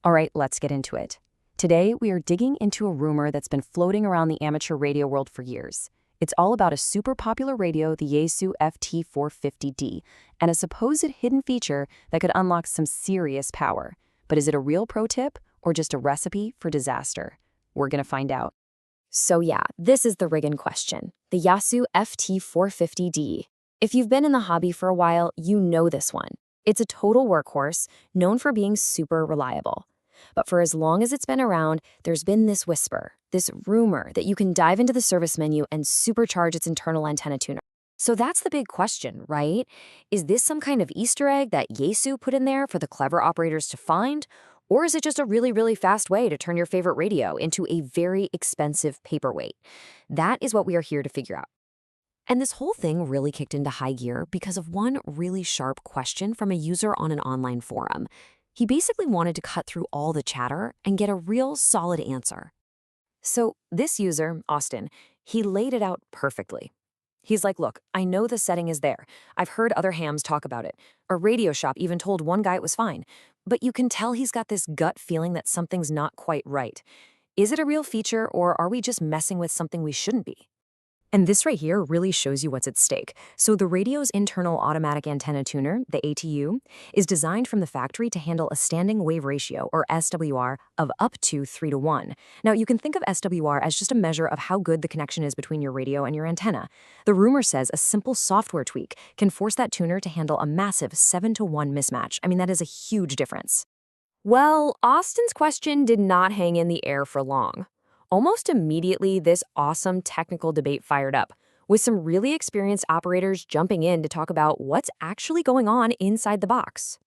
All right, let's get into it. Today, we are digging into a rumor that's been floating around the amateur radio world for years. It's all about a super popular radio, the Yaesu FT-450D, and a supposed hidden feature that could unlock some serious power. But is it a real pro tip or just a recipe for disaster? We're going to find out. So yeah, this is the riggin' question, the Yaesu FT450D. If you've been in the hobby for a while, you know this one. It's a total workhorse, known for being super reliable. But for as long as it's been around, there's been this whisper, this rumor that you can dive into the service menu and supercharge its internal antenna tuner. So that's the big question, right? Is this some kind of Easter egg that Yaesu put in there for the clever operators to find? Or is it just a really, really fast way to turn your favorite radio into a very expensive paperweight? That is what we are here to figure out. And this whole thing really kicked into high gear because of one really sharp question from a user on an online forum. He basically wanted to cut through all the chatter and get a real solid answer. So this user, Austin, he laid it out perfectly. He's like, look, I know the setting is there. I've heard other hams talk about it. A radio shop even told one guy it was fine. But you can tell he's got this gut feeling that something's not quite right. Is it a real feature, or are we just messing with something we shouldn't be? And this right here really shows you what's at stake. So the radio's internal automatic antenna tuner, the ATU, is designed from the factory to handle a standing wave ratio, or SWR, of up to 3:1. Now, you can think of SWR as just a measure of how good the connection is between your radio and your antenna. The rumor says a simple software tweak can force that tuner to handle a massive 7:1 mismatch. I mean, that is a huge difference. Well, Austin's question did not hang in the air for long. Almost immediately, this awesome technical debate fired up, with some really experienced operators jumping in to talk about what's actually going on inside the box.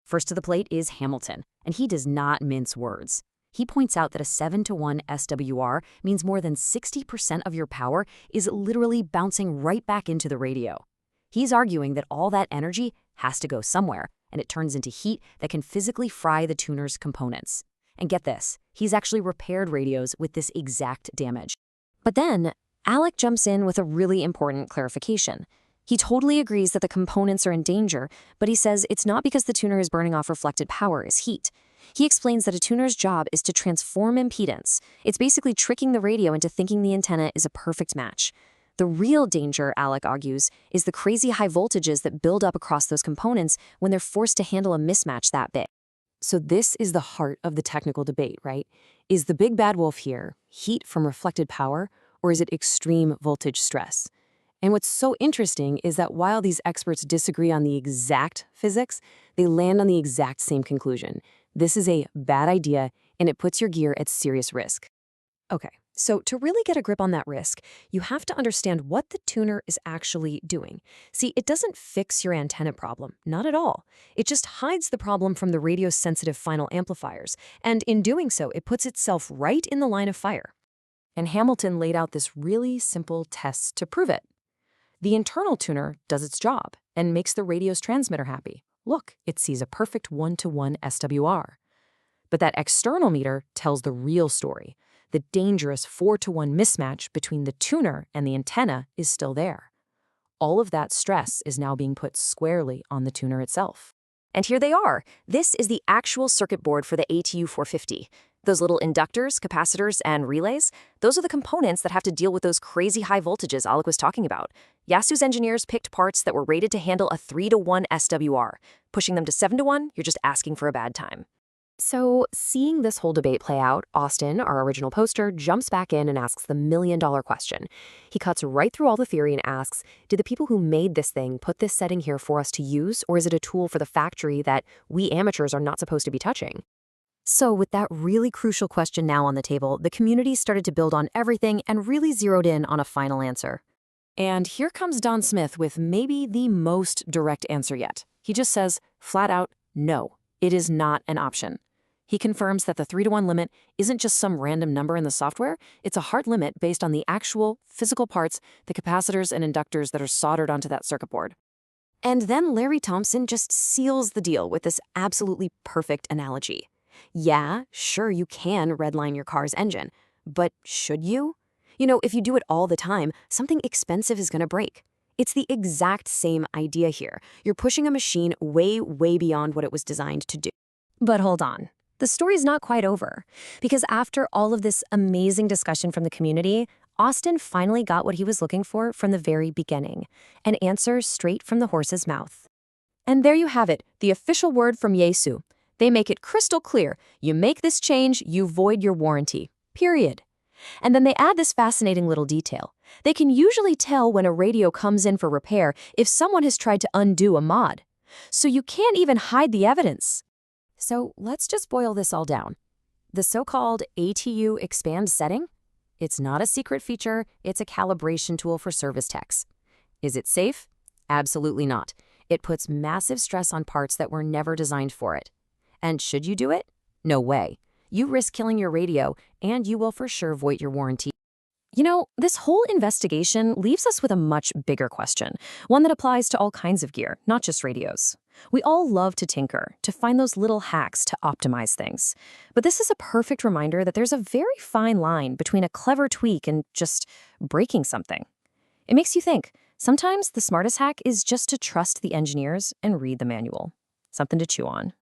First to the plate is Hamilton, and he does not mince words. He points out that a 7:1 SWR means more than 60% of your power is literally bouncing right back into the radio. He's arguing that all that energy has to go somewhere, and it turns into heat that can physically fry the tuner's components. And get this, he's actually repaired radios with this exact damage. But then, Alec jumps in with a really important clarification. He totally agrees that the components are in danger, but he says it's not because the tuner is burning off reflected power as heat. He explains that a tuner's job is to transform impedance. It's basically tricking the radio into thinking the antenna is a perfect match. The real danger, Alec argues, is the crazy high voltages that build up across those components when they're forced to handle a mismatch that big. So this is the heart of the technical debate, right? Is the big bad wolf here heat from reflected power, or is it extreme voltage stress? And what's so interesting is that while these experts disagree on the exact physics, they land on the exact same conclusion. This is a bad idea, and it puts your gear at serious risk. Okay, so to really get a grip on that risk, you have to understand what the tuner is actually doing. See, it doesn't fix your antenna problem, not at all. It just hides the problem from the radio's sensitive final amplifiers, and in doing so, it puts itself right in the line of fire. And Hamilton laid out this really simple test to prove it. The internal tuner does its job and makes the radio's transmitter happy. Look, it sees a perfect 1:1 SWR. But that external meter tells the real story. The dangerous 4:1 mismatch between the tuner and the antenna is still there. All of that stress is now being put squarely on the tuner itself. And here they are. This is the actual circuit board for the ATU 450. Those little inductors, capacitors, and relays, those are the components that have to deal with those crazy high voltages Alec was talking about. Yaesu's engineers picked parts that were rated to handle a 3:1 SWR. Pushing them to 7:1, you're just asking for a bad time. So, seeing this whole debate play out, Austin, our original poster, jumps back in and asks the million-dollar question. He cuts right through all the theory and asks, did the people who made this thing put this setting here for us to use, or is it a tool for the factory that we amateurs are not supposed to be touching? So, with that really crucial question now on the table, the community started to build on everything and really zeroed in on a final answer. And here comes Don Smith with maybe the most direct answer yet. He just says, flat out, no, it is not an option. He confirms that the 3:1 limit isn't just some random number in the software, it's a hard limit based on the actual physical parts, the capacitors and inductors that are soldered onto that circuit board. And then Larry Thompson just seals the deal with this absolutely perfect analogy. Yeah, sure, you can redline your car's engine, but should you? You know, if you do it all the time, something expensive is going to break. It's the exact same idea here. You're pushing a machine way, way beyond what it was designed to do. But hold on. the story's not quite over, because after all of this amazing discussion from the community, Austin finally got what he was looking for from the very beginning, an answer straight from the horse's mouth. And there you have it, the official word from Yaesu. They make it crystal clear. You make this change, you void your warranty. Period. And then they add this fascinating little detail. They can usually tell when a radio comes in for repair if someone has tried to undo a mod. So you can't even hide the evidence. So let's just boil this all down. The so-called ATU expand setting? It's not a secret feature, it's a calibration tool for service techs. Is it safe? Absolutely not. It puts massive stress on parts that were never designed for it. And should you do it? No way. You risk killing your radio, and you will for sure void your warranty. You know, this whole investigation leaves us with a much bigger question, one that applies to all kinds of gear, not just radios. We all love to tinker, to find those little hacks to optimize things. But this is a perfect reminder that there's a very fine line between a clever tweak and just breaking something. It makes you think, sometimes the smartest hack is just to trust the engineers and read the manual. Something to chew on.